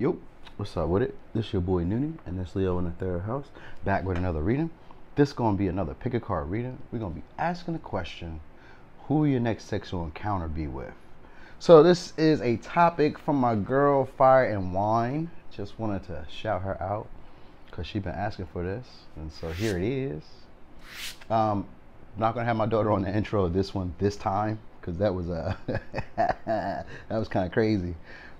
Yo, what's up with it? This is your boy Noonie, and this Leo in the third house, back with another reading. This is going to be another pick a card reading. We're going to be asking the question, who will your next sexual encounter be with? So this is a topic from my girl, Fire and Wine. Just wanted to shout her out because she's been asking for this, and so here it is. Not going to have my daughter on the intro of this one this time because that was that was kind of crazy.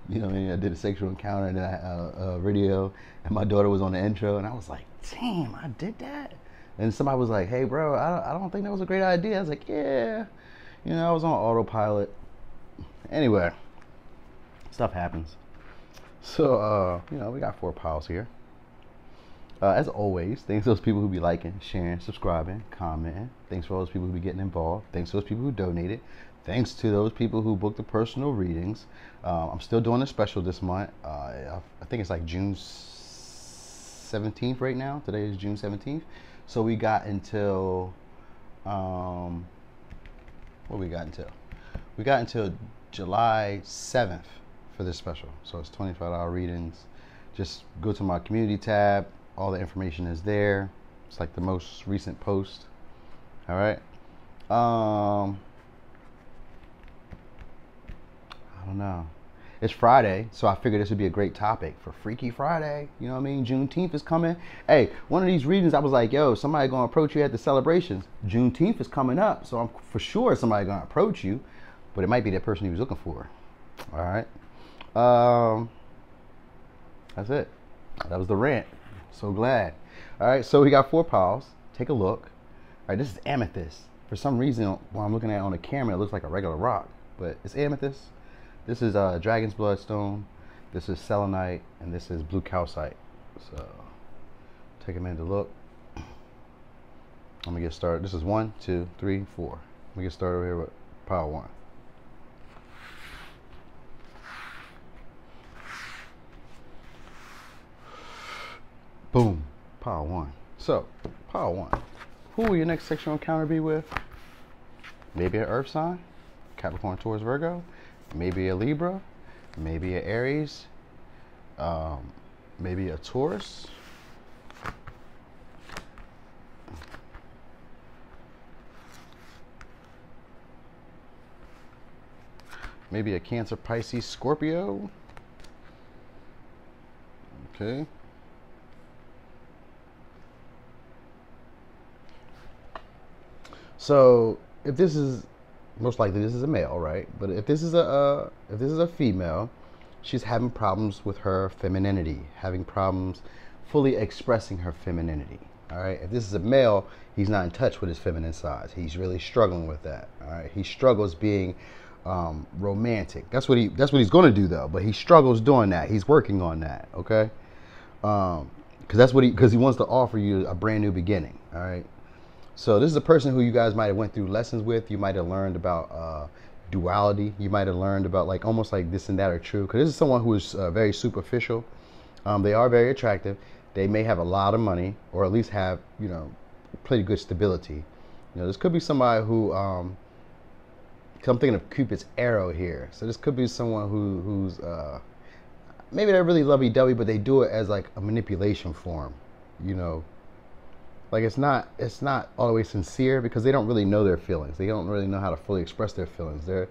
You know what I mean? I did a sexual encounter and then a video, and my daughter was on the intro, and I was like, damn, I did that? And somebody was like, hey, bro, I don't think that was a great idea. I was like, yeah. You know, I was on autopilot. Anyway, stuff happens. So, you know, we got 4 piles here. As always, thanks to those people who be liking, sharing, subscribing, commenting. Thanks for all those people who be getting involved. Thanks to those people who donated. Thanks to those people who booked the personal readings. I'm still doing a special this month. I think it's like June 17th right now. Today is June 17th. So we got until, what we got until? We got until July 7th for this special. So it's $25 readings. Just go to my community tab. All the information is there. It's like the most recent post. All right. I don't know. It's Friday, so I figured this would be a great topic for Freaky Friday. You know what I mean? Juneteenth is coming. Hey, one of these readings, I was like, yo, somebody gonna approach you at the celebrations. Juneteenth is coming up, so I'm for sure somebody gonna approach you, but it might be that person he was looking for. All right. That's it. That was the rant. So glad. All right, so we got 4 piles. Take a look. All right, this is amethyst. For some reason, while I'm looking at it on the camera, it looks like a regular rock, but it's amethyst. This is dragon's bloodstone. This is selenite, and this is blue calcite. So take a minute to look. I'm gonna get started. This is 1, 2, 3, 4. I'm gonna get started over here with pile 1. Boom, pile 1. So, pile 1. Who will your next sexual encounter be with? Maybe an earth sign, Capricorn, Taurus, Virgo. Maybe a Libra. Maybe an Aries. Maybe a Taurus. Maybe a Cancer, Pisces, Scorpio. Okay. So if this is, most likely this is a male, right? But if this is a female, she's having problems with her femininity, having problems fully expressing her femininity. All right. If this is a male, he's not in touch with his feminine side. He's really struggling with that. All right. He struggles being romantic. That's what he's going to do though. But he struggles doing that. He's working on that. Okay. Because he wants to offer you a brand new beginning. All right. So this is a person who you guys might have went through lessons with. You might have learned about duality. You might have learned about like almost like this and that are true. Because this is someone who is very superficial. They are very attractive. They may have a lot of money, or at least have, you know, pretty good stability. You know, this could be somebody who, I'm thinking of Cupid's arrow here. So this could be someone who's maybe they're really lovey-dovey, but they do it as like a manipulation form. You know. Like it's not all the way sincere because they don't really know their feelings. They don't really know how to fully express their feelings. They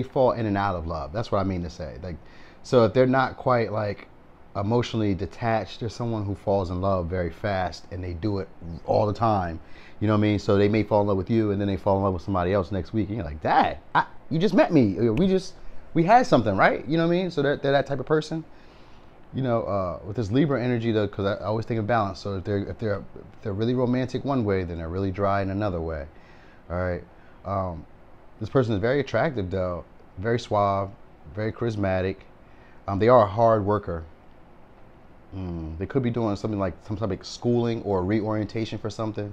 fall in and out of love. That's what I mean to say. Like, so if they're not quite like emotionally detached, there's someone who falls in love very fast and they do it all the time. You know what I mean? So they may fall in love with you and then they fall in love with somebody else next week. And you're like, Dad, you just met me. We had something, right? You know what I mean? So they're that type of person. You know, with this Libra energy though, because I always think of balance. So if they're really romantic one way, then they're really dry in another way. All right. This person is very attractive though, very suave, very charismatic. They are a hard worker. They could be doing something like some type of schooling or reorientation for something,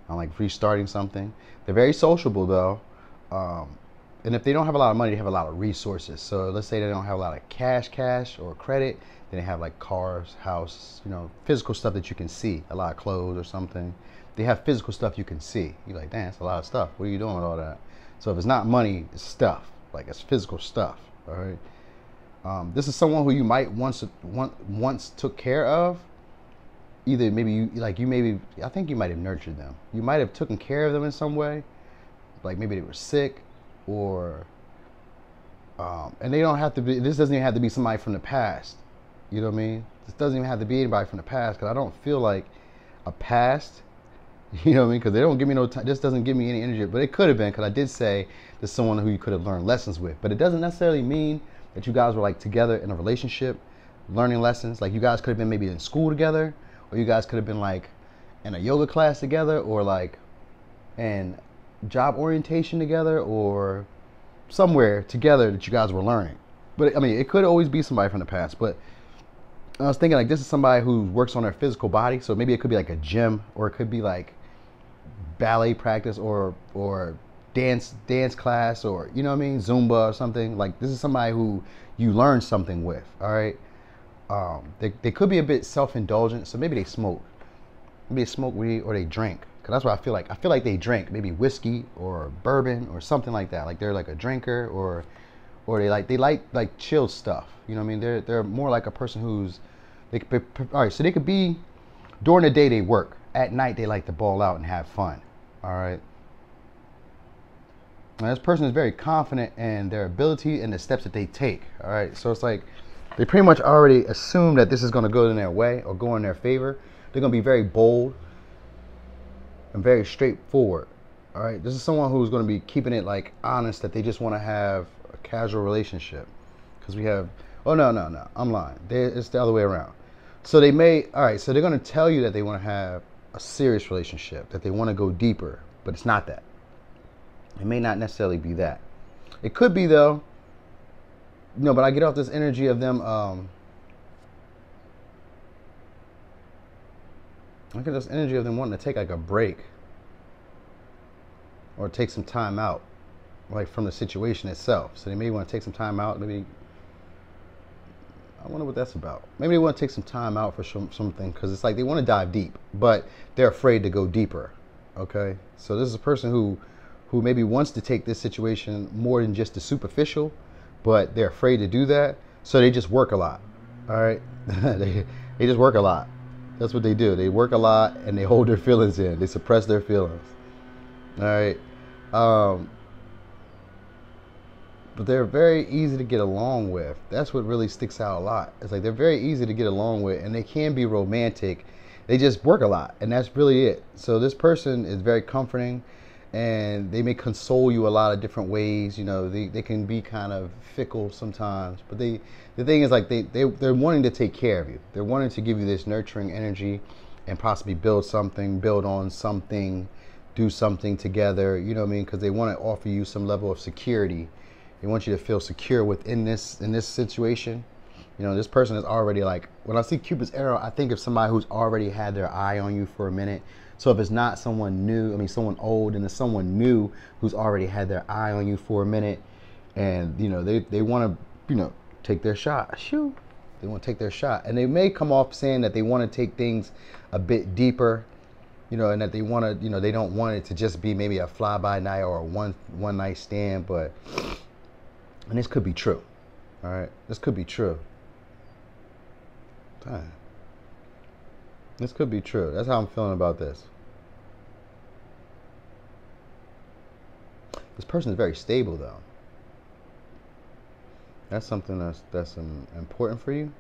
like restarting something. They're very sociable though. And if they don't have a lot of money, they have a lot of resources. So let's say they don't have a lot of cash or credit. Then they have like cars, house, you know, physical stuff that you can see, a lot of clothes or something. They have physical stuff you can see. You're like, damn, that's a lot of stuff. What are you doing with all that? So if it's not money, it's stuff. Like it's physical stuff. All right. This is someone who you might once took care of. Either maybe I think you might have nurtured them. You might have taken care of them in some way, like maybe they were sick, or and they don't have to be. This doesn't even have to be somebody from the past. You know what I mean? This doesn't even have to be anybody from the past, because I don't feel like a past. You know what I mean? Because they don't give me no time. This doesn't give me any energy. But it could have been, because I did say there's someone who you could have learned lessons with. But it doesn't necessarily mean that you guys were like together in a relationship, learning lessons. Like you guys could have been maybe in school together, or you guys could have been like in a yoga class together, or like in job orientation together, or somewhere together that you guys were learning. But I mean, it could always be somebody from the past. But I was thinking like this is somebody who works on their physical body. So maybe it could be like a gym, or it could be like ballet practice, or dance class, or you know what I mean, Zumba or something. Like this is somebody who you learn something with. All right. They could be a bit self-indulgent, so maybe they smoke. Maybe they smoke weed, or they drink. Cause that's what I feel like. I feel like they drink maybe whiskey or bourbon or something like that. Like they're like a drinker, or they like chill stuff. You know what I mean? They're more like a person who's all right. So they could be during the day they work. At night they like to ball out and have fun. All right. And this person is very confident in their ability and the steps that they take. All right. So it's like they pretty much already assume that this is going to go in their way or go in their favor. They're going to be very bold and very straightforward. All right. This is someone who's going to be keeping it like honest, that they just want to have a casual relationship. Because we have, oh, no, I'm lying. It's the other way around. So they may, all right. So they're going to tell you that they want to have a serious relationship, that they want to go deeper, but it's not that. It may not necessarily be that. It could be though. No, but I get off this energy of them. I get this energy of them wanting to take like a break, or take some time out, like from the situation itself. So they may want to take some time out. Maybe, I wonder what that's about. Maybe they want to take some time out for something, because it's like they want to dive deep, but they're afraid to go deeper. Okay, so this is a person who maybe wants to take this situation more than just the superficial, but they're afraid to do that, so they just work a lot. All right, they just work a lot. That's what they do. They work a lot and they hold their feelings in. They suppress their feelings. All right. But they're very easy to get along with. That's what really sticks out a lot. It's like they're very easy to get along with, and they can be romantic. They just work a lot, and that's really it. So this person is very comforting, and they may console you a lot of different ways. You know, they can be kind of fickle sometimes, but the thing is, like they're wanting to take care of you. They're wanting to give you this nurturing energy, and possibly build on something, do something together. You know what I mean? Because they want to offer you some level of security. They want you to feel secure within this situation. You know, this person is already like, when I see Cupid's arrow, I think of somebody who's already had their eye on you for a minute. So if it's not someone new, I mean someone old, and it's someone new who's already had their eye on you for a minute, and you know they want to, you know, take their shot. Shoo. They want to take their shot, and they may come off saying that they want to take things a bit deeper, you know, and that they want to, you know, they don't want it to just be maybe a fly by night or a one night stand, but. And this could be true. All right. This could be true. Dang. This could be true. That's how I'm feeling about this. This person is very stable, though. That's something that's important for you.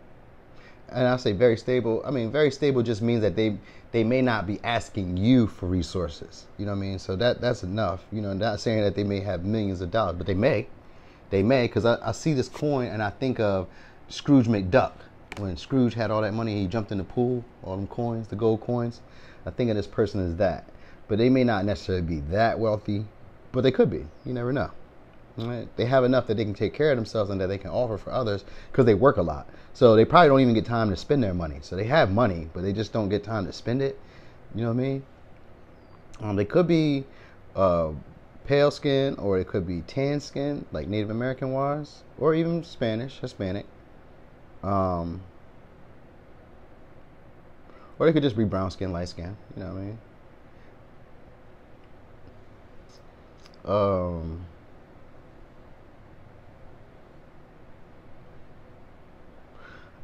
And I say very stable. I mean, very stable just means that they may not be asking you for resources. You know what I mean? So that's enough. You know, not saying that they may have millions of dollars, but they may. They may, because I see this coin and I think of Scrooge McDuck. When Scrooge had all that money, he jumped in the pool, all them coins, the gold coins. I think of this person as that. But they may not necessarily be that wealthy, but they could be. You never know. Right? They have enough that they can take care of themselves and that they can offer for others, because they work a lot. So they probably don't even get time to spend their money. So they have money, but they just don't get time to spend it. You know what I mean? They could be pale skin, or it could be tan skin, like Native American wise, or even Spanish, Hispanic. Or they could just be brown skin, light skin. You know what I mean?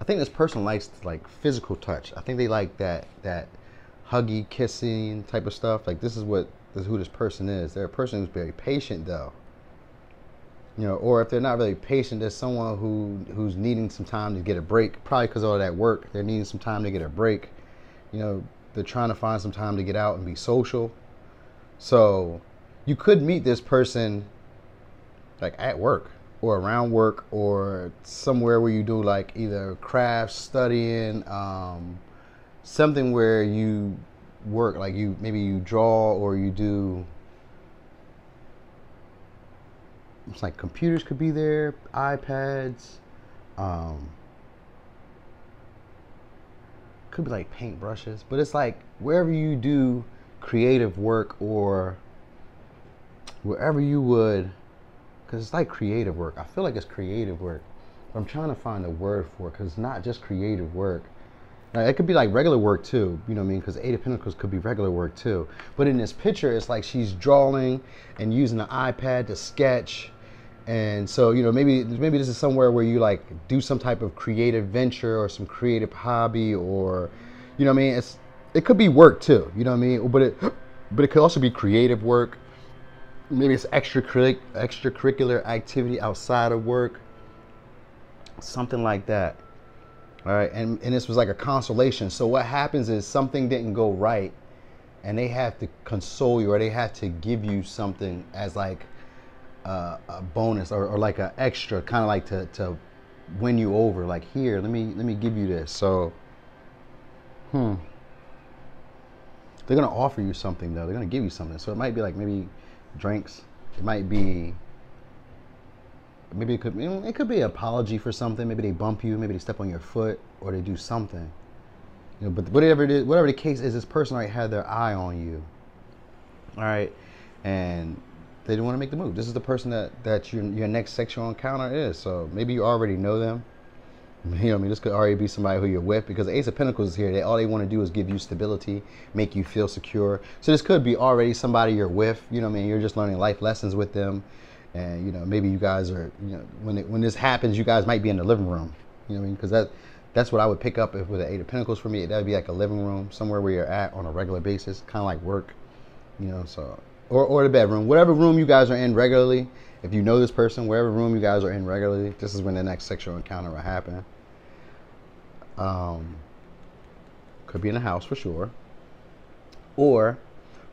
I think this person likes like physical touch. I think they like that huggy, kissing type of stuff. Like this is who this person is. They're a person who's very patient though. You know, or if they're not really patient, there's someone who's needing some time to get a break. Probably because of all that work, they're needing some time to get a break. You know, they're trying to find some time to get out and be social. So you could meet this person like at work or around work or somewhere where you do like either crafts, studying, something where you work, like maybe you draw or you do. It's like computers could be there, iPads, could be like paint brushes, but it's like wherever you do creative work or wherever you would, because it's like creative work. I feel like it's creative work. But I'm trying to find a word for it because it's not just creative work. Now, it could be like regular work too, you know what I mean? Because Eight of Pentacles could be regular work too. But in this picture, it's like she's drawing and using an iPad to sketch. And so, you know, maybe this is somewhere where you like do some type of creative venture or some creative hobby, or, you know what I mean? It could be work too, you know what I mean? But it could also be creative work. Maybe it's extracurricular activity outside of work, something like that. All right, and this was like a consolation. So what happens is something didn't go right, and they have to console you, or they have to give you something as like a bonus or like an extra, kind of like to win you over. Like, here, let me give you this. So, they're gonna offer you something though. They're gonna give you something. So it might be like maybe drinks. It might be. Maybe it could be an apology for something. Maybe they bump you. Maybe they step on your foot, or they do something. You know, but whatever it is, whatever the case is, this person already had their eye on you. All right, and they didn't want to make the move. This is the person that your next sexual encounter is. So maybe you already know them. You know, I mean, this could already be somebody who you're with, because the Ace of Pentacles is here. All they want to do is give you stability, make you feel secure. So this could be already somebody you're with. You know what I mean? You're just learning life lessons with them. And, you know, maybe you guys are, you know, when this happens, you guys might be in the living room. You know what I mean? Because that's what I would pick up with the Eight of Pentacles for me. That would be like a living room, somewhere where you're at on a regular basis, kind of like work, you know, so, or the bedroom. Whatever room you guys are in regularly, if you know this person, wherever room you guys are in regularly, this is when the next sexual encounter will happen. Could be in a house for sure. Or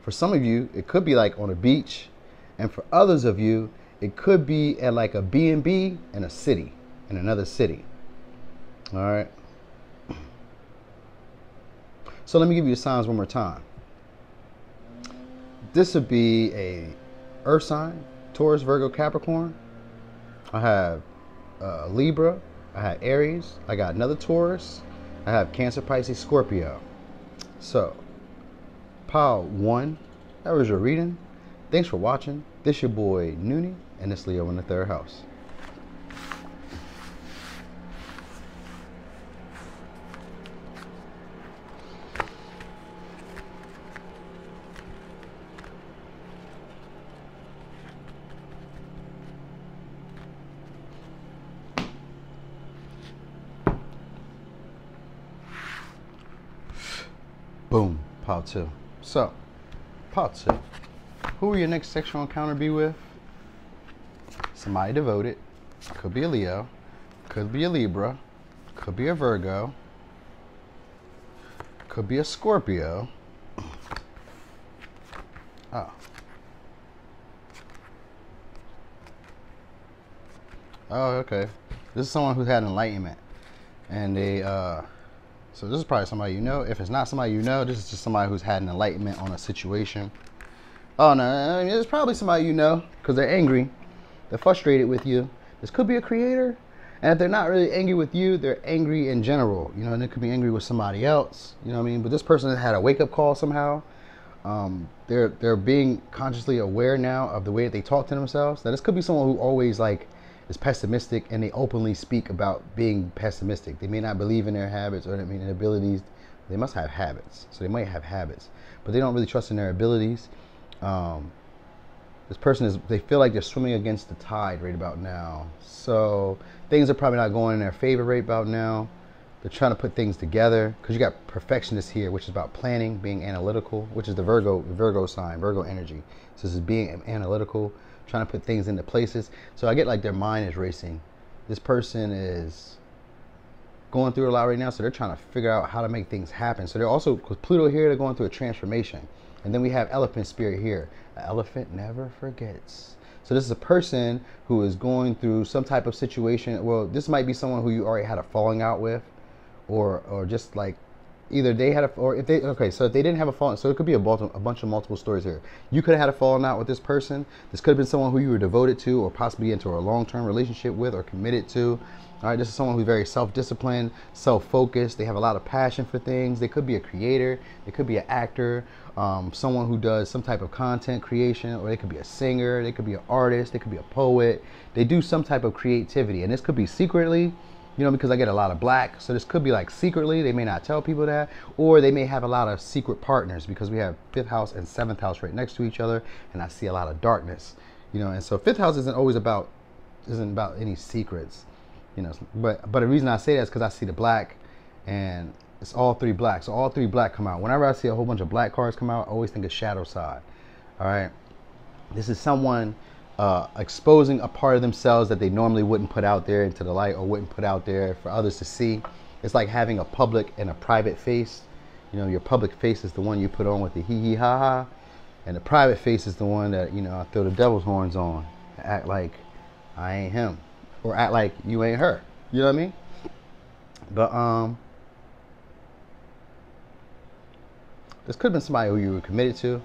for some of you, it could be like on a beach. And for others of you, it could be at like a B&B in a city, in another city. All right. So let me give you the signs one more time. This would be a Earth sign, Taurus, Virgo, Capricorn. I have Libra. I have Aries. I got another Taurus. I have Cancer, Pisces, Scorpio. So, pile 1. That was your reading. Thanks for watching. This your boy Noonie, and it's Leo in the 3rd house. Boom, pile 2. So, pile 2. Who will your next sexual encounter be with? Somebody devoted. Could be a Leo. Could be a Libra. Could be a Virgo. Could be a Scorpio. Oh. Oh, okay. This is someone who had enlightenment. And they, so this is probably somebody you know. If it's not somebody you know, this is just somebody who's had an enlightenment on a situation. Oh, no, I mean, it's probably somebody you know, because they're angry. They're frustrated with you. This could be a creator. And if they're not really angry with you, they're angry in general. You know, and they could be angry with somebody else. You know what I mean? But this person had a wake-up call somehow. They're being consciously aware now of the way that they talk to themselves. Now, this could be someone who always, like, is pessimistic, and they openly speak about being pessimistic. They may not believe in their habits or, I mean, their abilities. They must have habits. So they might have habits. But they don't really trust in their abilities. This person they feel like they're swimming against the tide right about now. So things are probably not going in their favor right about now. They're trying to put things together because you got perfectionist here, which is about planning, being analytical, which is the Virgo sign, Virgo energy. So this is being analytical, trying to put things into places. So I get like their mind is racing. This person is going through a lot right now, so they're trying to figure out how to make things happen. So they're also, with Pluto here, they're going through a transformation. And then we have elephant spirit here. An elephant never forgets. So this is a person who is going through some type of situation. Well, this might be someone who you already had a falling out with, or just like either they had a, or if they, okay, so if they didn't have a falling, so it could be a bunch of multiple stories here. You could have had a falling out with this person. This could have been someone who you were devoted to, or possibly into a long-term relationship with, or committed to. All right, this is someone who's very self-disciplined, self-focused. They have a lot of passion for things. They could be a creator. They could be an actor, someone who does some type of content creation, or they could be a singer. They could be an artist. They could be a poet. They do some type of creativity, and this could be secretly, you know, because I get a lot of black. So this could be like secretly. They may not tell people that, or they may have a lot of secret partners because we have 5th house and 7th house right next to each other, and I see a lot of darkness, you know. And so 5th house isn't about any secrets. You know, but the reason I say that is because I see the black, and it's all 3 black. So all 3 black come out. Whenever I see a whole bunch of black cards come out, I always think of shadow side. All right, this is someone exposing a part of themselves that they normally wouldn't put out there into the light, or wouldn't put out there for others to see. It's like having a public and a private face. You know, your public face is the one you put on with the hee hee ha ha, and the private face is the one that, you know, I throw the devil's horns on, act like I ain't him, or act like you ain't her. You know what I mean? But this could have been somebody who you were committed to.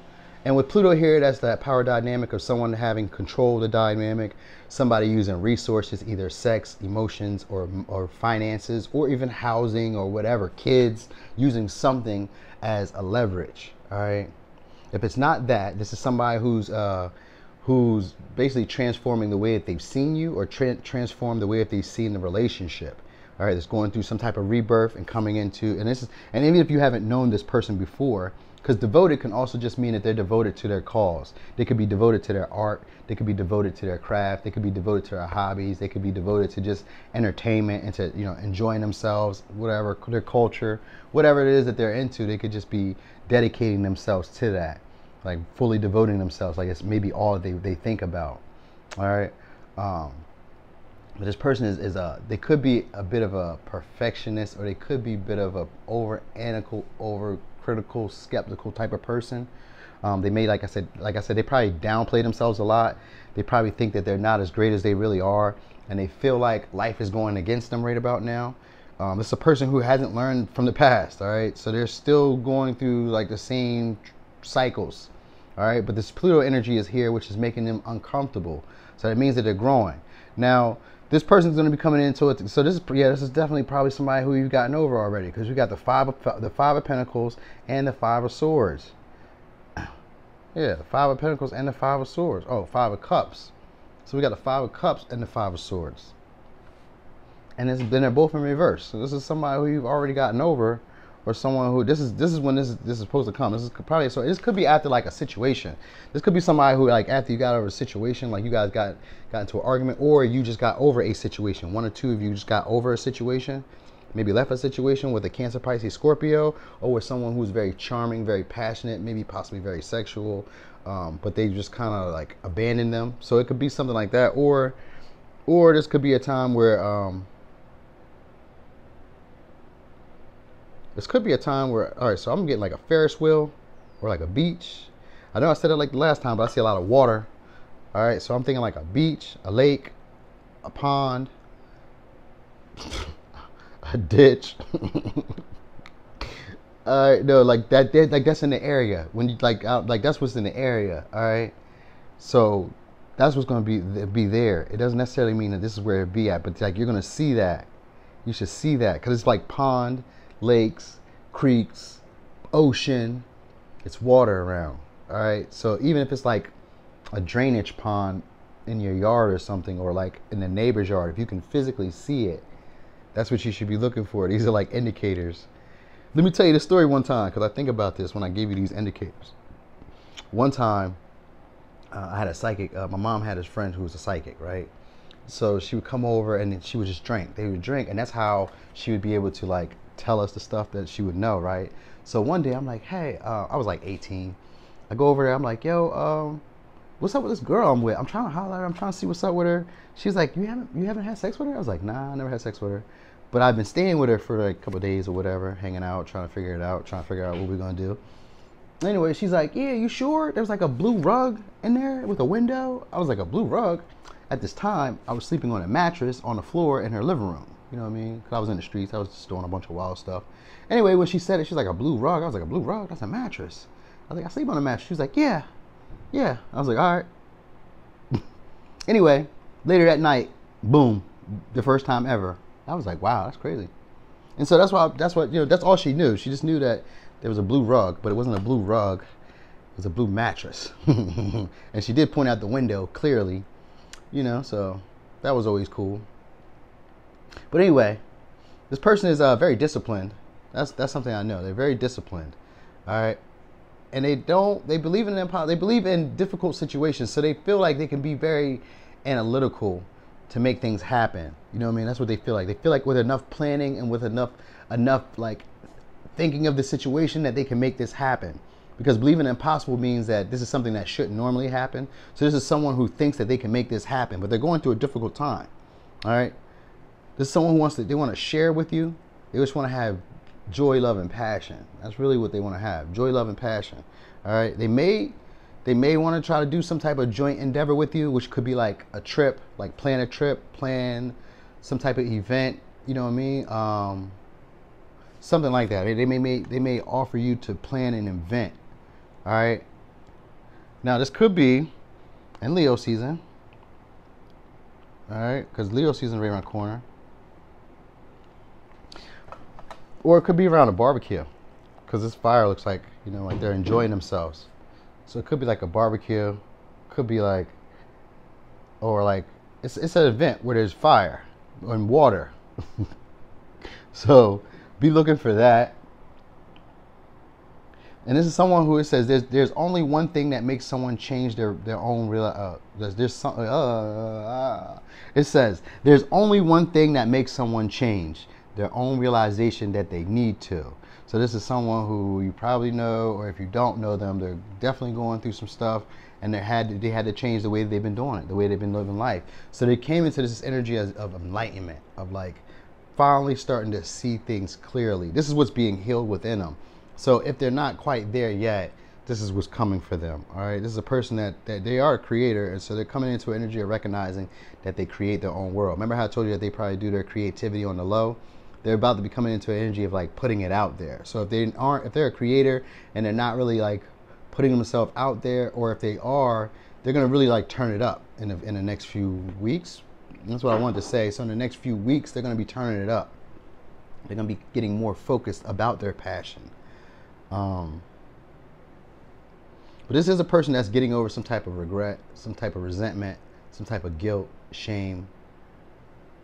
And with Pluto here, that's that power dynamic of someone having control of the dynamic, somebody using resources, either sex, emotions, or finances, or even housing or whatever, kids, using something as a leverage. All right. If it's not that, this is somebody who's basically transforming the way that they've seen you, or transform the way that they've seen the relationship. All right, it's going through some type of rebirth and coming into, and even if you haven't known this person before, because devoted can also just mean that they're devoted to their cause. They could be devoted to their art. They could be devoted to their craft. They could be devoted to their hobbies. They could be devoted to just entertainment and to, you know, enjoying themselves, whatever, their culture, whatever it is that they're into. They could just be dedicating themselves to that, like fully devoting themselves. Like it's maybe all they think about. All right. But this person is they could be a bit of a perfectionist, or they could be a bit of a over-analytical, over-critical, skeptical type of person. They may, like I said, they probably downplay themselves a lot. They probably think that they're not as great as they really are, and they feel like life is going against them right about now. This is a person who hasn't learned from the past. All right, so they're still going through like the same cycles. All right, but this Pluto energy is here, which is making them uncomfortable. So that means that they're growing. Now, this person's going to be coming into it. So this is definitely probably somebody who you've gotten over already, because we got the five of Pentacles and the 5 of Swords. Yeah, the 5 of Pentacles and the 5 of Swords. Oh, 5 of Cups. So we got the 5 of Cups and the 5 of Swords. And then they're both in reverse. So this is somebody who you've already gotten over, or someone who this is when this is supposed to come. This is probably, so this could be after like a situation. This could be somebody who, like, after you got over a situation, like you guys got into an argument, or you just got over a situation. One or two of you just got over a situation, maybe left a situation with a Cancer, Pisces, Scorpio, or with someone who's very charming, very passionate, maybe possibly very sexual, but they just kind of like abandoned them. So it could be something like that, or this could be a time where this could be a time where, all right, so I'm getting like a Ferris wheel or like a beach. I know I said it like the last time, but I see a lot of water. All right, so I'm thinking like a beach, a lake, a pond, a ditch. All right, no, like that, like that's in the area. When you like that's what's in the area. All right, so that's what's going to be there. It doesn't necessarily mean that this is where it be at, but like you're going to see that. You should see that, because it's like pond, lakes, creeks, ocean. It's water around. All right, so even if it's like a drainage pond in your yard or something, or like in the neighbor's yard, if you can physically see it, that's what you should be looking for. These are like indicators. Let me tell you the story one time, because I think about this when I gave you these indicators. One time I had a psychic. My mom had a friend who was a psychic, right? So she would come over and then she would just drink. They would drink, and that's how she would be able to like tell us the stuff that she would know, right? So one day I'm like, hey, I was like 18. I go over there. I'm like, yo, what's up with this girl I'm with? I'm trying to holler at her. I'm trying to see what's up with her. She's like, you haven't had sex with her? I was like, nah, I never had sex with her. But I've been staying with her for like a couple of days or whatever, hanging out, trying to figure it out, trying to figure out what we're gonna do. Anyway, she's like, yeah, you sure? There was like a blue rug in there with a window. I was like, a blue rug? At this time, I was sleeping on a mattress on the floor in her living room. You know what I mean? Because I was in the streets. I was just doing a bunch of wild stuff. Anyway, when she said it, she's like, a blue rug? I was like, a blue rug? That's a mattress. I was like, I sleep on a mattress. She was like, yeah. Yeah. I was like, all right. Anyway, later that night, boom, the first time ever. I was like, wow, that's crazy. And so that's all she knew. She just knew that there was a blue rug, but it wasn't a blue rug. It was a blue mattress. And she did point out the window clearly, so that was always cool. But anyway, this person is very disciplined. That's something I know. They're very disciplined. All right. And they believe in difficult situations. So they feel like they can be very analytical to make things happen. You know what I mean? That's what they feel like. They feel like with enough planning and with enough like thinking of the situation that they can make this happen. Because believing impossible means that this is something that shouldn't normally happen. So this is someone who thinks that they can make this happen, but they're going through a difficult time. All right. This is someone who they want to share with you. They just want to have joy, love, and passion. That's really what they want to have. Joy, love, and passion. All right. They may want to try to do some type of joint endeavor with you, which could be like a trip, like plan a trip, plan some type of event. You know what I mean? Something like that. They may offer you to plan an event. All right. Now this could be in Leo season. All right, because Leo season is right around the corner. Or it could be around a barbecue, because this fire looks like like they're enjoying themselves. So it could be like a barbecue. Could be like, or like it's an event where there's fire and water. So be looking for that. And this is someone who it says there's only one thing that makes someone change their own real. It says there's only one thing that makes someone change their own realization that they need to. So this is someone who you probably know, or if you don't know them, they're definitely going through some stuff, and they had to change the way they've been doing it, the way they've been living life. So they came into this energy of enlightenment, of like finally starting to see things clearly. This is what's being healed within them. So if they're not quite there yet, this is what's coming for them. All right. This is a person that they are a creator. And so they're coming into an energy of recognizing that they create their own world. Remember how I told you that they probably do their creativity on the low? They're about to be coming into an energy of like putting it out there. So if they're a creator and they're not really like putting themselves out there, or if they are, they're going to really like turn it up in the next few weeks. And that's what I wanted to say. So in the next few weeks, they're going to be turning it up. They're going to be getting more focused about their passion. But this is a person that's getting over some type of regret, some type of resentment, some type of guilt, shame.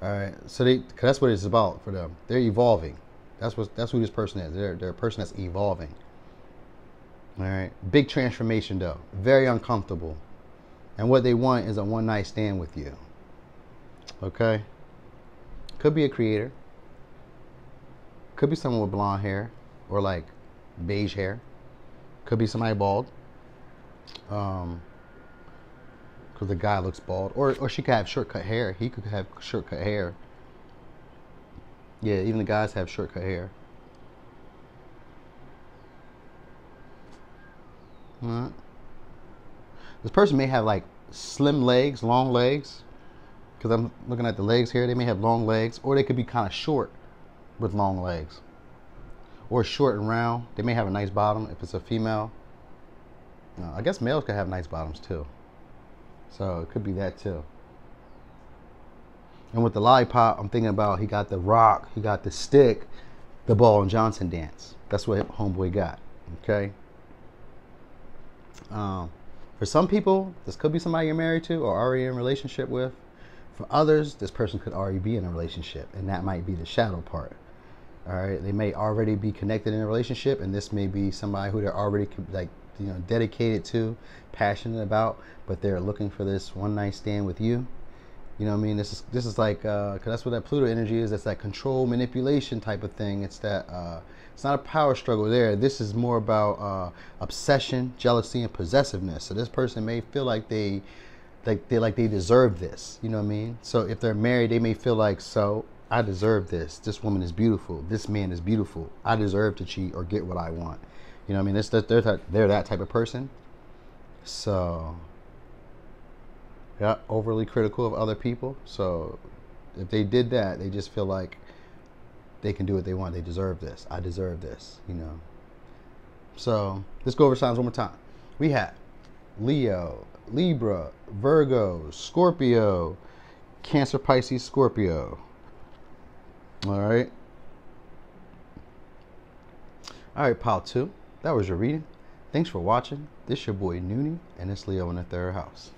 All right, so cause that's what it's about for them. They're evolving. That's who this person is. They're a person that's evolving. All right, big transformation though, very uncomfortable, and what they want is a one-night stand with you. Okay, could be a creator, could be someone with blonde hair or like beige hair, could be somebody bald, because the guy looks bald, or she could have short-cut hair. He could have short-cut hair. Yeah, even the guys have short-cut hair. All right. This person may have like slim legs, long legs, because I'm looking at the legs here. They may have long legs, or they could be kind of short with long legs, or short and round. They may have a nice bottom if it's a female. I guess males could have nice bottoms too. So it could be that too. And with the lollipop, I'm thinking about he got the rock, he got the stick, the Ball and Johnson dance. That's what homeboy got. Okay. For some people, this could be somebody you're married to or already in a relationship with. For others, this person could already be in a relationship, and that might be the shadow part. All right. They may already be connected in a relationship, and this may be somebody who they're already like, dedicated to, passionate about, but they're looking for this one night stand with you. You know what I mean? This is like, cause that's what that Pluto energy is. That's that control, manipulation type of thing. It's that, it's not a power struggle there. This is more about obsession, jealousy, and possessiveness. So this person may feel like they deserve this. You know what I mean? So if they're married, they may feel like, so I deserve this. This woman is beautiful. This man is beautiful. I deserve to cheat or get what I want. You know what I mean? They're that type of person. So yeah, overly critical of other people. So if they did that, they just feel like they can do what they want. They deserve this. I deserve this, you know. So let's go over signs one more time. We have Leo, Libra, Virgo, Scorpio, Cancer, Pisces, Scorpio. All right. All right, pile 2. That was your reading. Thanks for watching. This your boy Noonie, and it's Leo in the 3rd house.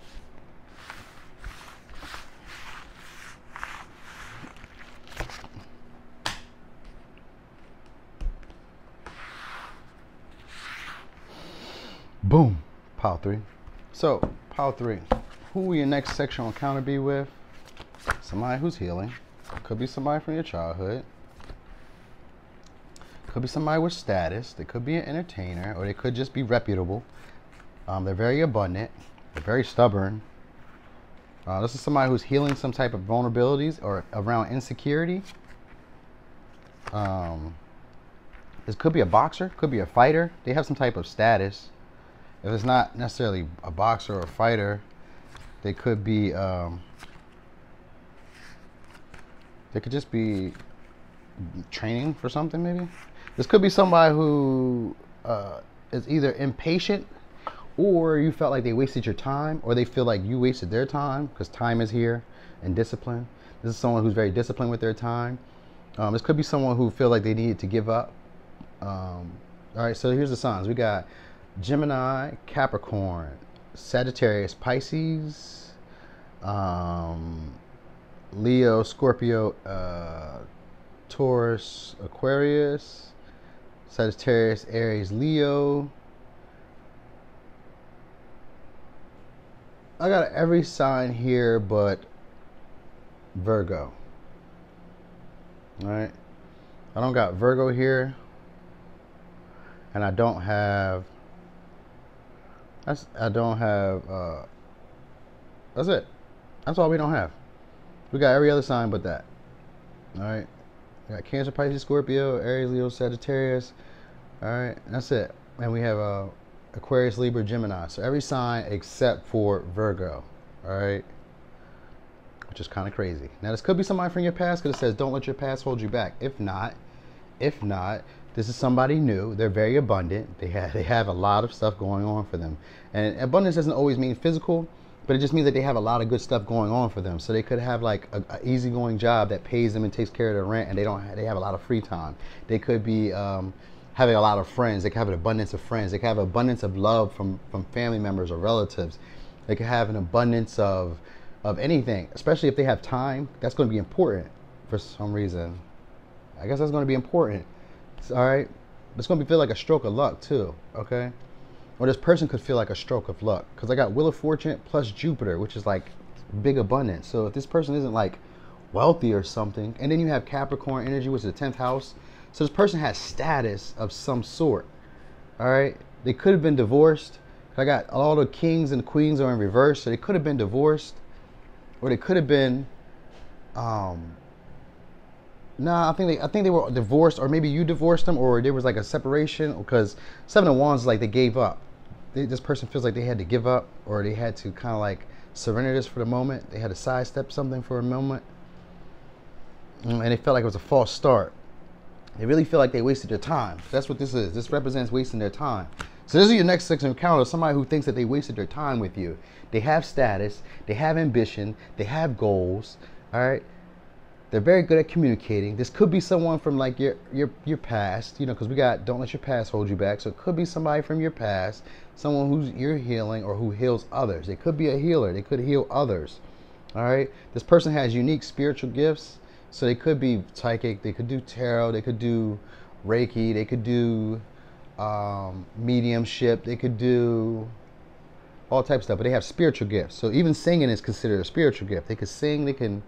Boom. Pile 3. So, pile 3. Who will your next sexual encounter be with? Somebody who's healing. Could be somebody from your childhood. Could be somebody with status. They could be an entertainer, or they could just be reputable. They're very abundant. They're very stubborn. This is somebody who's healing some type of vulnerabilities or around insecurity. This could be a boxer. Could be a fighter. They have some type of status. If it's not necessarily a boxer or a fighter, they could be, they could just be training for something, maybe. This could be somebody who is either impatient, or you felt like they wasted your time, or they feel like you wasted their time, because time is here, and discipline. This is someone who's very disciplined with their time. This could be someone who feel like they needed to give up. All right, so here's the signs. We got Gemini, Capricorn, Sagittarius, Pisces, Leo, Scorpio, Taurus, Aquarius, Sagittarius, Aries, Leo. I got every sign here but Virgo. All right, I don't got Virgo here, and I don't have. That's it. That's all we don't have. We got every other sign but that. All right. We got Cancer, Pisces, Scorpio, Aries, Leo, Sagittarius. All right. That's it. And we have Aquarius, Libra, Gemini. So every sign except for Virgo. All right. Which is kind of crazy. Now, this could be somebody from your past, because it says don't let your past hold you back. If not, this is somebody new. They're very abundant. They have a lot of stuff going on for them. And abundance doesn't always mean physical, but it just means that they have a lot of good stuff going on for them. So they could have like an easygoing job that pays them and takes care of their rent, and they have a lot of free time. They could be having a lot of friends. They could have an abundance of friends. They could have an abundance of love from family members or relatives. They could have an abundance of anything, especially if they have time. That's going to be important for some reason. I guess that's going to be important. All right, it's going to feel like a stroke of luck too. Okay, or this person could feel like a stroke of luck, because I got Wheel of Fortune plus Jupiter, which is like big abundance. So if this person isn't like wealthy or something, and then you have Capricorn energy, which is the 10th house, so this person has status of some sort. All right, they could have been divorced. I got all the kings and queens are in reverse, so they could have been divorced, or they could have been I think they were divorced, or maybe you divorced them, or there was like a separation, because 7 of Wands is like they gave up. This person feels like they had to give up, or they had to kind of like surrender this for the moment. They had to sidestep something for a moment, and they felt like it was a false start. They really feel like they wasted their time. That's what this is. This represents wasting their time. So this is your next sexual encounter. Somebody who thinks that they wasted their time with you. They have status. They have ambition. They have goals. All right. They're very good at communicating. This could be someone from like your past, you know, because we got don't let your past hold you back. So it could be somebody from your past, someone who's you're healing or who heals others. They could be a healer. They could heal others. All right. This person has unique spiritual gifts. So they could be psychic. They could do tarot. They could do Reiki. They could do mediumship. They could do all types of stuff, but they have spiritual gifts. So even singing is considered a spiritual gift. They can sing, they can,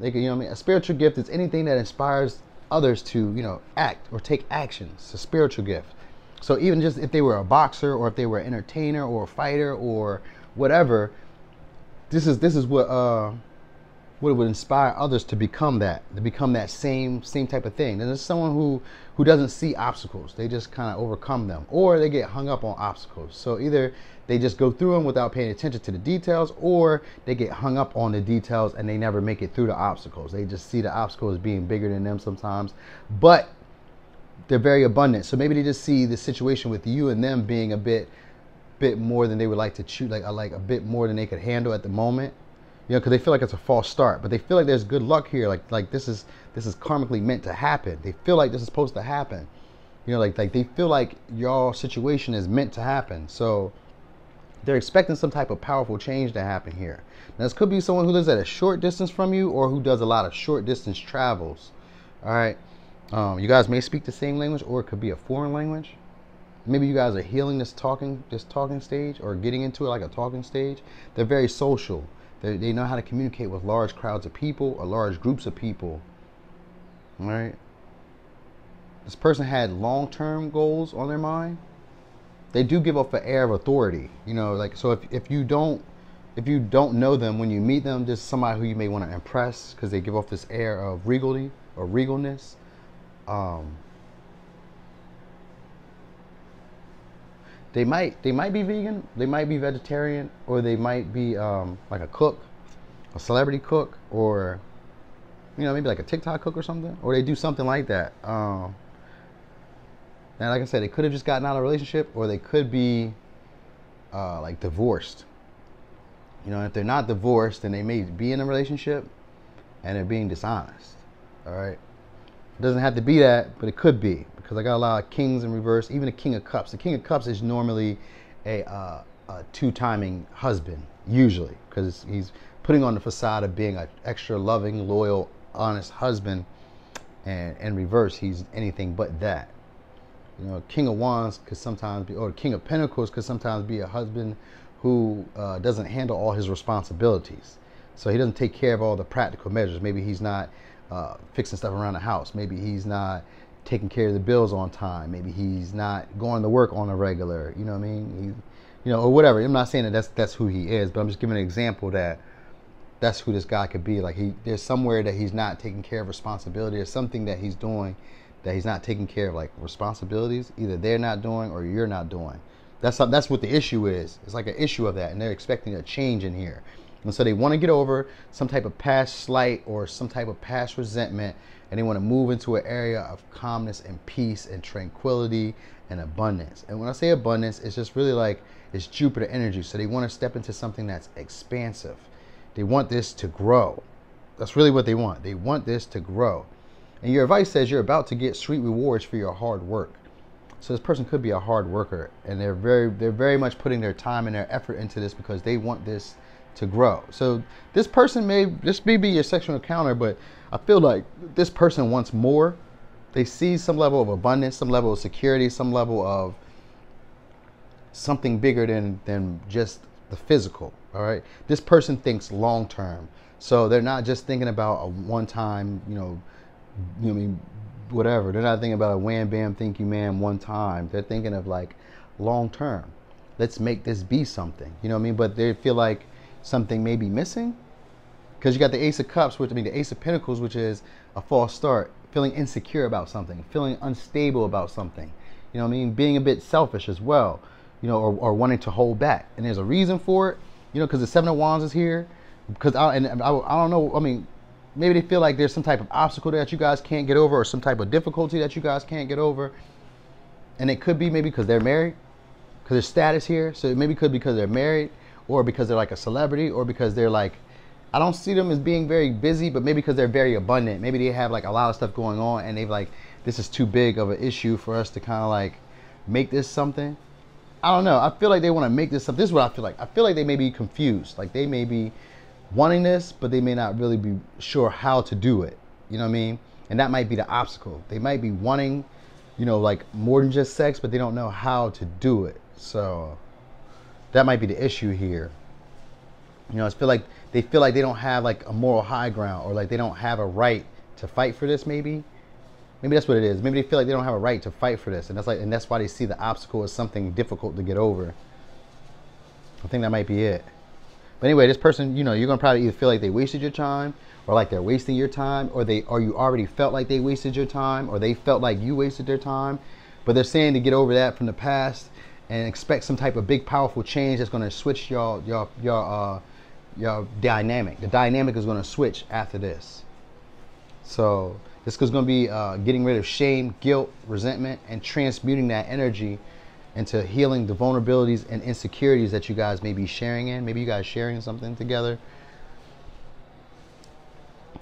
you know what I mean? A spiritual gift is anything that inspires others to, you know, act or take actions. It's a spiritual gift. So even just if they were a boxer or if they were an entertainer or a fighter or whatever, this is what would inspire others to become that, same type of thing. And there's someone who doesn't see obstacles. They just kind of overcome them, or they get hung up on obstacles. So either they just go through them without paying attention to the details, or they get hung up on the details and they never make it through the obstacles. They just see the obstacles as being bigger than them sometimes, but they're very abundant. So maybe they just see the situation with you and them being a bit more than they would like to choose, like a bit more than they could handle at the moment. You know, because they feel like it's a false start, but they feel like there's good luck here. Like this is karmically meant to happen. They feel like this is supposed to happen. You know, like they feel like your situation is meant to happen. So they're expecting some type of powerful change to happen here. Now, this could be someone who lives at a short distance from you, or who does a lot of short distance travels. All right, you guys may speak the same language, or it could be a foreign language. Maybe you guys are healing this talking stage, or getting into it like a talking stage. They're very social. They know how to communicate with large crowds of people or large groups of people. All right. This person had long-term goals on their mind. They do give off an air of authority. You know, like, so if you don't know them when you meet them, there's somebody who you may want to impress because they give off this air of regality or regalness. They might be vegan, they might be vegetarian, or they might be like a cook, a celebrity cook, or, you know, maybe like a TikTok cook or something, or they do something like that. And like I said, they could have just gotten out of a relationship, or they could be like divorced. You know, if they're not divorced, then they may be in a relationship and they're being dishonest. All right, it doesn't have to be that, but it could be. Because I got a lot of kings in reverse, even a king of cups. The king of cups is normally a two-timing husband, usually, because he's putting on the facade of being an extra loving, loyal, honest husband, and in reverse, he's anything but that. You know, king of wands could sometimes be, or king of pentacles could sometimes be a husband who doesn't handle all his responsibilities. So he doesn't take care of all the practical measures. Maybe he's not fixing stuff around the house. Maybe he's not taking care of the bills on time. Maybe he's not going to work on a regular, you know what I mean? You know, or whatever. I'm not saying that that's who he is, but I'm just giving an example that that's who this guy could be. Like there's somewhere that he's not taking care of responsibility, or something that he's doing that he's not taking care of, like responsibilities. Either they're not doing or you're not doing. That's what the issue is. It's like an issue of that, and they're expecting a change in here. And so they want to get over some type of past slight or some type of past resentment, and they want to move into an area of calmness and peace and tranquility and abundance. And when I say abundance, it's just really like it's Jupiter energy. So they want to step into something that's expansive. They want this to grow. That's really what they want. They want this to grow. And your advice says you're about to get sweet rewards for your hard work. So this person could be a hard worker, and they're very much putting their time and their effort into this because they want this to grow. So this may be your sexual encounter, but I feel like this person wants more. They see some level of abundance, some level of security, some level of something bigger than just the physical. All right. This person thinks long term. So they're not just thinking about a one time, you know what I mean, whatever. They're not thinking about a wham bam thank you ma'am one time. They're thinking of like long term. Let's make this be something. You know what I mean? But they feel like something may be missing. Because you got the Ace of Cups, which, I mean, the Ace of Pentacles, which is a false start, feeling insecure about something, feeling unstable about something. You know what I mean? Being a bit selfish as well, you know, or wanting to hold back. And there's a reason for it, you know, because the Seven of Wands is here. Because I don't know, I mean, maybe they feel like there's some type of obstacle that you guys can't get over, or some type of difficulty that you guys can't get over. And it could be maybe because they're married, because there's status here. So it maybe could be because they're married, or because they're like a celebrity, or because they're like, I don't see them as being very busy, but maybe because they're very abundant. Maybe they have like a lot of stuff going on, and they've like, this is too big of an issue for us to kind of like make this something. I don't know. I feel like they want to make this something. This is what I feel like. I feel like they may be confused. Like they may be wanting this, but they may not really be sure how to do it. You know what I mean? And that might be the obstacle. They might be wanting, you know, like more than just sex, but they don't know how to do it. So That might be the issue here. You know, I feel like they don't have like a moral high ground, or like they don't have a right to fight for this. Maybe that's what it is. Maybe they feel like they don't have a right to fight for this, and that's why they see the obstacle as something difficult to get over. I think that might be it. But anyway, this person, you know, you're gonna probably either feel like they wasted your time, or like they're wasting your time, or you already felt like they wasted your time, or they felt like you wasted their time. But they're saying to get over that from the past and expect some type of big, powerful change that's gonna switch your dynamic. The dynamic is gonna switch after this. So this is gonna be getting rid of shame, guilt, resentment, and transmuting that energy into healing the vulnerabilities and insecurities that you guys may be sharing in. Maybe you guys sharing something together.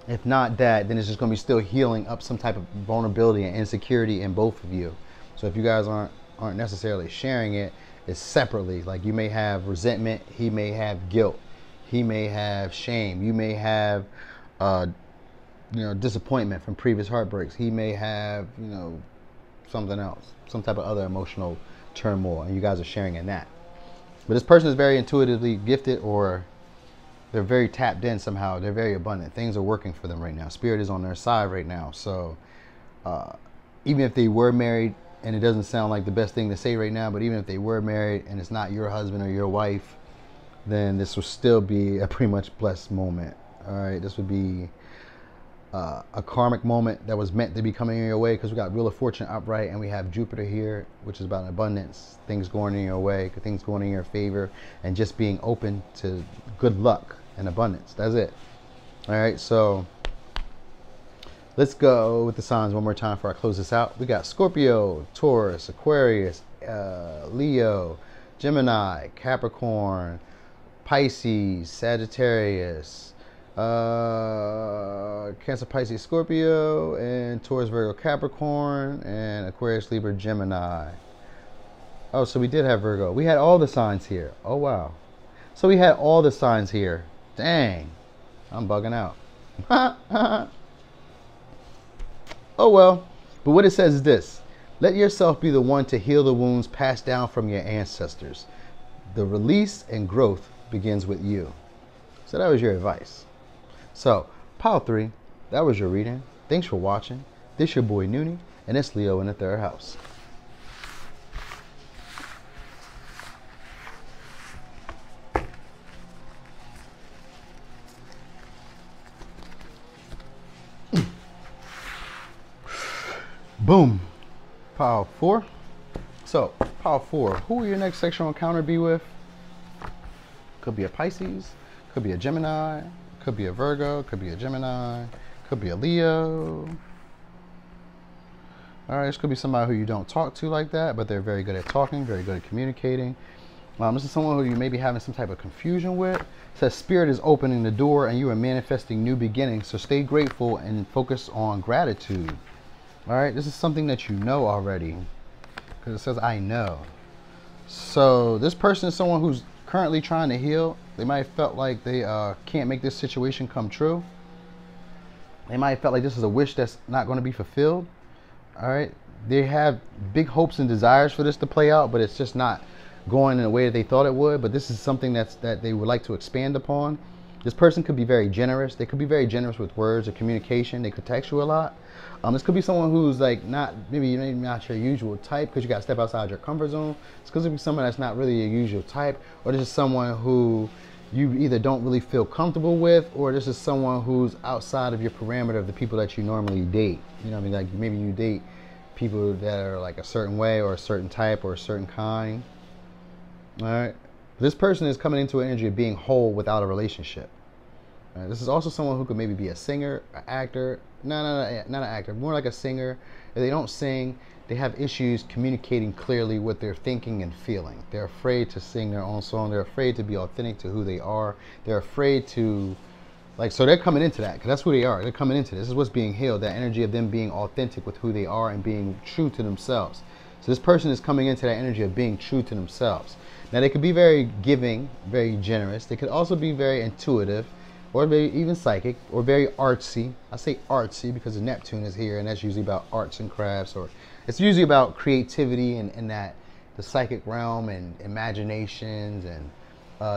If not that, then it's just going to be still healing up some type of vulnerability and insecurity in both of you. So if you guys aren't necessarily sharing it, it's separately. Like you may have resentment, he may have guilt, he may have shame, you may have disappointment from previous heartbreaks, he may have something else, some type of other emotional turmoil, and you guys are sharing in that. But this person is very intuitively gifted, or they're very tapped in somehow. They're very abundant. Things are working for them right now. Spirit is on their side right now. So even if they were married, and it doesn't sound like the best thing to say right now, but even if they were married and it's not your husband or your wife, then this will still be a pretty much blessed moment. All right, this would be a karmic moment that was meant to be coming in your way, because we got Wheel of Fortune upright and we have Jupiter here, which is about abundance, things going in your way, things going in your favor, and just being open to good luck and abundance. That's it. All right, so let's go with the signs one more time before I close this out. We got Scorpio, Taurus, Aquarius, Leo, Gemini, Capricorn, Pisces, Sagittarius, Cancer, Pisces, Scorpio, and Taurus, Virgo, Capricorn, and Aquarius, Libra, Gemini. Oh, so we did have Virgo. We had all the signs here. Oh, wow. So we had all the signs here. Dang. I'm bugging out. Oh, well. But what it says is this. Let yourself be the one to heal the wounds passed down from your ancestors. The release and growth begins with you. So that was your advice. So, pile 3, that was your reading. Thanks for watching. This your boy Noonie, and it's Leo in the 3rd house. Boom. Pile 4. So, pile 4, who will your next sexual encounter be with? Could be a Pisces, could be a Gemini, could be a Virgo, could be a Gemini, could be a Leo. All right, this could be somebody who you don't talk to like that, but they're very good at talking, very good at communicating. This is someone who you may be having some type of confusion with. It says Spirit is opening the door and you are manifesting new beginnings. So stay grateful and focus on gratitude. All right, this is something that you know already, because it says I know. So this person is someone who's currently trying to heal. They might have felt like they can't make this situation come true. They might have felt like this is a wish that's not going to be fulfilled. All right, they have big hopes and desires for this to play out, but it's just not going in the way that they thought it would. But this is something that they would like to expand upon. This person could be very generous. They could be very generous with words or communication. They could text you a lot. This could be someone who's like maybe not your usual type, because you got to step outside your comfort zone. It's because it be someone that's not really your usual type, or this is someone who you either don't really feel comfortable with, or this is someone who's outside of your parameter of the people that you normally date. You know what I mean? Like maybe you date people that are like a certain way, or a certain type, or a certain kind. All right. This person is coming into an energy of being whole without a relationship. This is also someone who could maybe be a singer, an actor. No, not an actor. More like a singer. If they don't sing, they have issues communicating clearly what they're thinking and feeling. They're afraid to sing their own song. They're afraid to be authentic to who they are. They're afraid to, so they're coming into that, because that's who they are. They're coming into this. This is what's being healed, that energy of them being authentic with who they are and being true to themselves. So this person is coming into that energy of being true to themselves. Now, they could be very giving, very generous. They could also be very intuitive, or maybe even psychic, or very artsy. I say artsy because Neptune is here, and that's usually about arts and crafts, or it's usually about creativity and that the psychic realm and imaginations and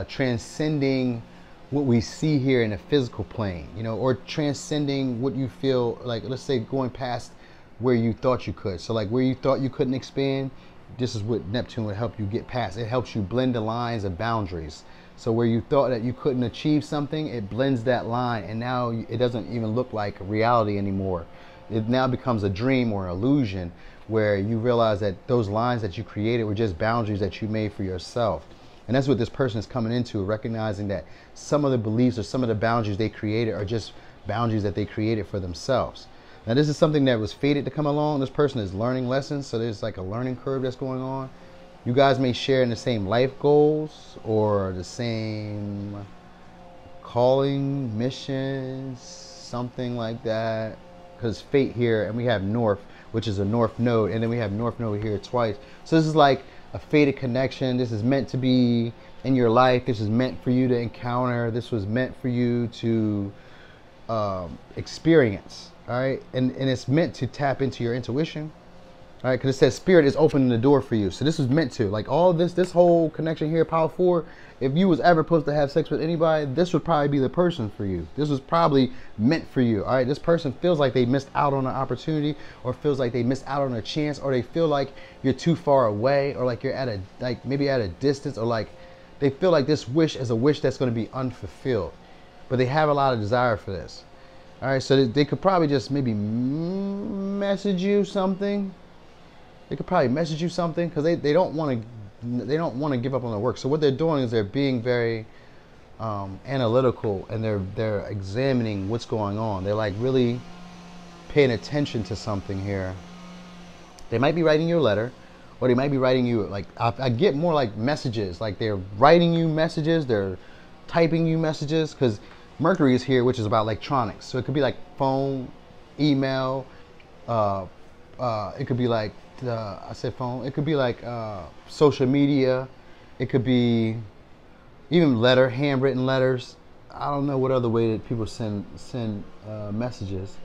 transcending what we see here in the physical plane, you know, or transcending what you feel like, let's say going past where you thought you could. So like where you thought you couldn't expand, this is what Neptune would help you get past. It helps you blend the lines of boundaries. So where you thought that you couldn't achieve something, it blends that line, and now it doesn't even look like reality anymore. It now becomes a dream or an illusion where you realize that those lines that you created were just boundaries that you made for yourself. And that's what this person is coming into, recognizing that some of the beliefs or some of the boundaries they created are just boundaries that they created for themselves. Now, this is something that was fated to come along. This person is learning lessons, so there's like a learning curve that's going on. You guys may share in the same life goals or the same calling, missions, something like that. Because fate here, and we have North, which is a North node, and then we have North node here twice. So this is like a fated connection. This is meant to be in your life. This is meant for you to encounter. This was meant for you to experience. All right, and it's meant to tap into your intuition. All right, because it says spirit is opening the door for you. So this was meant to, like all this whole connection here, Power 4. If you was ever supposed to have sex with anybody, this would probably be the person for you. This was probably meant for you. All right, this person feels like they missed out on an opportunity, or feels like they missed out on a chance, or they feel like you're too far away, or like you're at a, like maybe at a distance, or like they feel like this wish is a wish that's going to be unfulfilled. But they have a lot of desire for this. All right, so they could probably just maybe message you something. They could probably message you something because they don't want to give up on their work. So what they're doing is they're being very analytical, and they're examining what's going on. They're like really paying attention to something here. They might be writing you a letter, or they might be writing you like I get more like messages. Like they're writing you messages. They're typing you messages because Mercury is here, which is about electronics. So it could be like phone, email. It could be like I said phone. It could be like social media. It could be even handwritten letters. I don't know what other way that people send messages,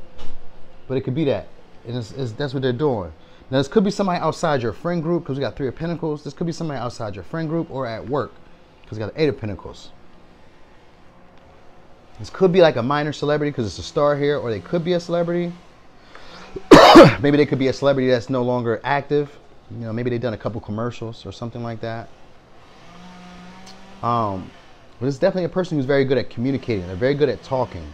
but it could be that, and that's what they're doing. Now this could be somebody outside your friend group because we got 3 of Pentacles. This could be somebody outside your friend group or at work because we got the 8 of Pentacles. This could be like a minor celebrity because it's a star here, or they could be a celebrity. Maybe they could be a celebrity that's no longer active. You know, maybe they've done a couple commercials or something like that. But it's definitely a person who's very good at communicating. They're very good at talking.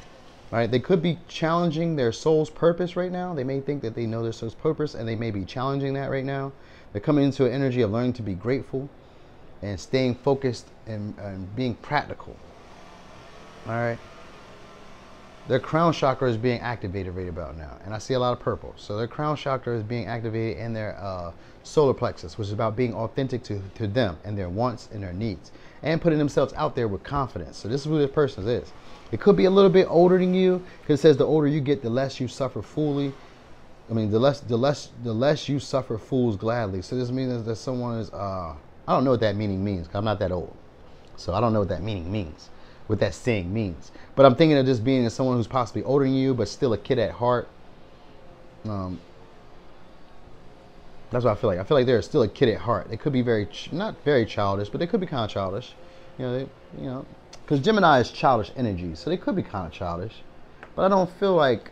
Right? They could be challenging their soul's purpose right now. They may think that they know their soul's purpose, and they may be challenging that right now. They're coming into an energy of learning to be grateful and staying focused and being practical. All right. Their crown chakra is being activated right about now. And I see a lot of purple. So their crown chakra is being activated in their solar plexus, which is about being authentic to them and their wants and their needs, and putting themselves out there with confidence. So this is who this person is. It could be a little bit older than you, because it says the older you get, the less you suffer fully. I mean, the less you suffer fools gladly. So this means that someone is, I don't know what that meaning means, because I'm not that old. So I don't know what that meaning means, what that saying means. But I'm thinking of this being as someone who's possibly older than you, but still a kid at heart. That's what I feel like. I feel like they're still a kid at heart. They could be not very childish, but they could be kind of childish. You know, because Gemini is childish energy, so they could be kind of childish. But I don't feel like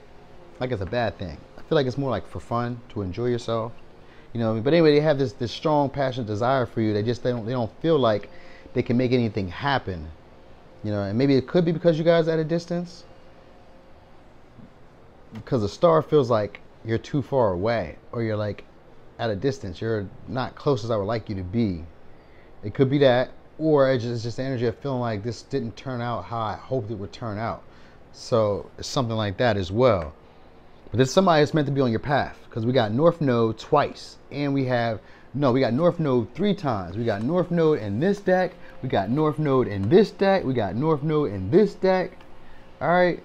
it's a bad thing. I feel like it's more like for fun, to enjoy yourself. You know, but anyway, they have this strong, passionate desire for you. They don't feel like they can make anything happen. You know, and maybe it could be because you guys are at a distance. Because the star feels like you're too far away, or you're like at a distance. You're not close as I would like you to be. It could be that, or it's just the energy of feeling like this didn't turn out how I hoped it would turn out. So it's something like that as well. But there's somebody that's meant to be on your path, because we got North Node twice, and we got North Node 3 times. We got North Node in this deck. We got North Node in this deck. We got North Node in this deck. All right.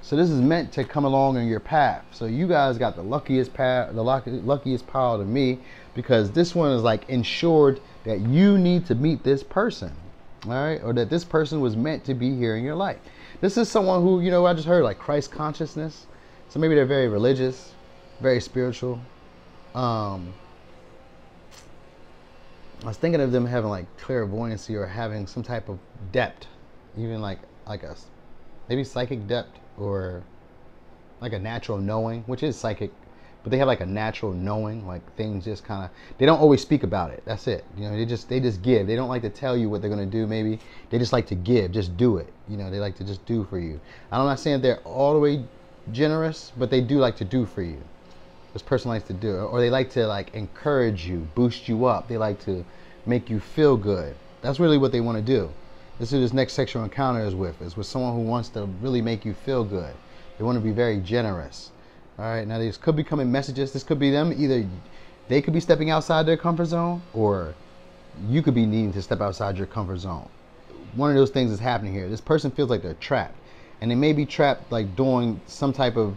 So this is meant to come along in your path. So you guys got the luckiest path, the luckiest pile to me, because this one is like ensured that you need to meet this person. All right. Or that this person was meant to be here in your life. This is someone who, you know, I just heard like Christ consciousness. So maybe they're very religious, very spiritual. I was thinking of them having like clairvoyancy or having some type of depth, even like a maybe psychic depth or like a natural knowing, which is psychic, but they have like a natural knowing, like things just kind of, they don't always speak about it. That's it. You know, they just give. They don't like to tell you what they're going to do. Maybe they just like to give, just do it. You know, they like to just do for you. I'm not saying they're all the way generous, but they do like to do for you. This person likes to do it, or they like to like encourage you, boost you up. They like to make you feel good. That's really what they want to do. This is this next sexual encounter is with someone who wants to really make you feel good. They want to be very generous. All right. Now these could be coming messages. This could be them. Either they could be stepping outside their comfort zone, or you could be needing to step outside your comfort zone. One of those things is happening here. This person feels like they're trapped, and they may be trapped like doing some type of,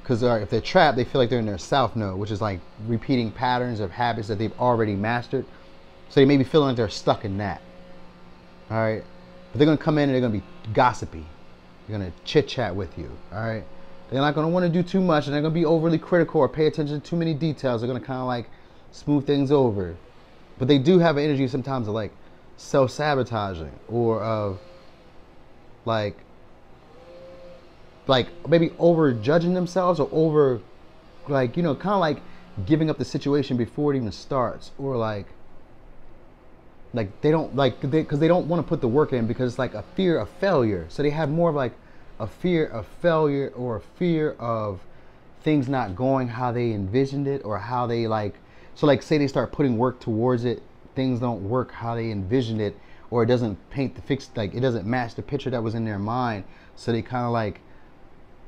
because if they're trapped, they feel like they're in their south node, which is like repeating patterns of habits that they've already mastered. So they may be feeling like they're stuck in that. All right. But they're going to come in and they're going to be gossipy. They're going to chit chat with you. All right. They're not going to want to do too much, and they're going to be overly critical or pay attention to too many details. They're going to kind of like smooth things over. But they do have an energy sometimes of like self-sabotaging, or of like maybe over judging themselves, or over like, you know, kind of like giving up the situation before it even starts, or like they don't like, because they don't want to put the work in, because it's like a fear of failure. So they have more of like a fear of failure, or a fear of things not going how they envisioned it, or how they like, so like say they start putting work towards it, things don't work how they envisioned it, or it doesn't paint the fix, like it doesn't match the picture that was in their mind. So they kind of like,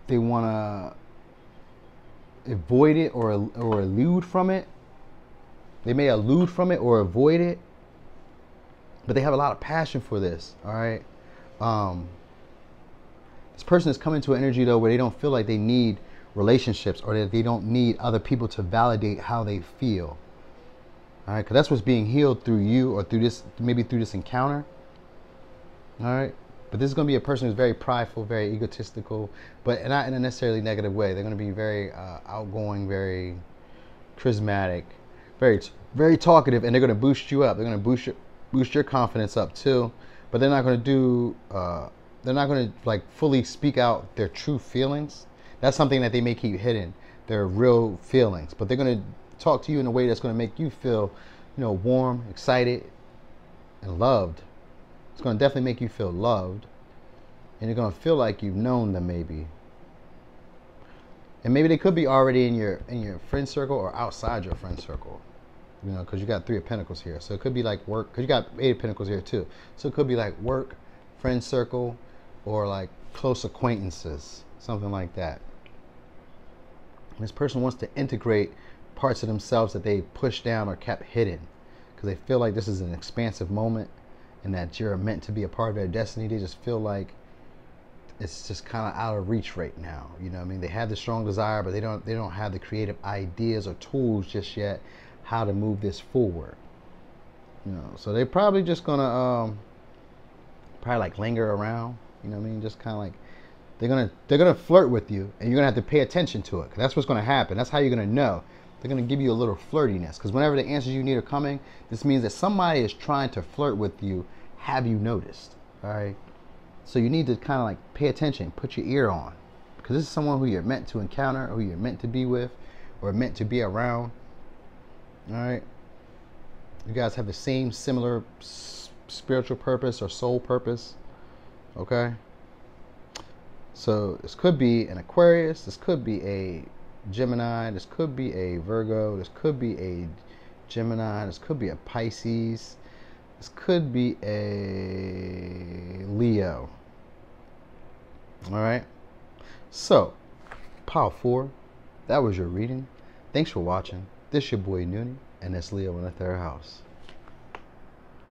they want to avoid it, or elude from it. They may elude from it or avoid it, but they have a lot of passion for this. All right. This person is coming to an energy though where they don't feel like they need relationships, or that they don't need other people to validate how they feel. All right, because that's what's being healed through you, or through this, maybe through this encounter. All right. But this is going to be a person who's very prideful, very egotistical, but not in a necessarily negative way. They're going to be very outgoing, very charismatic, very talkative, and they're going to boost you up. They're going to boost your confidence up too. But they're not going to do. They're not going to like fully speak out their true feelings. That's something that they may keep hidden, their real feelings. But they're going to talk to you in a way that's going to make you feel, you know, warm, excited, and loved. It's going to definitely make you feel loved, and you're going to feel like you've known them maybe. And maybe they could be already in your friend circle, or outside your friend circle, you know, because you got 3 of Pentacles here. So it could be like work, because you got 8 of Pentacles here too. So it could be like work, friend circle, or like close acquaintances, something like that. And this person wants to integrate parts of themselves that they pushed down or kept hidden, because they feel like this is an expansive moment, and that you're meant to be a part of their destiny. They just feel like it's just kind of out of reach right now. You know what I mean? They have the strong desire, but they don't have the creative ideas or tools just yet how to move this forward. You know, so they're probably just gonna probably like linger around. You know what I mean? Just kind of like they're gonna flirt with you, and you're gonna have to pay attention to it, 'cause that's what's gonna happen. That's how you're gonna know. They're going to give you a little flirtiness, because whenever the answers you need are coming, this means that somebody is trying to flirt with you. Have you noticed? All right. So you need to kind of like pay attention, put your ear on, because this is someone who you're meant to encounter, who you're meant to be with, or meant to be around. All right. You guys have the same similar spiritual purpose or soul purpose. Okay. So this could be an Aquarius. This could be a Gemini, this could be a Virgo, this could be a Gemini, this could be a Pisces, this could be a Leo. All right. So, Pile 4, that was your reading. Thanks for watching. This your boy Noonie, and that's Leo in the 3rd house.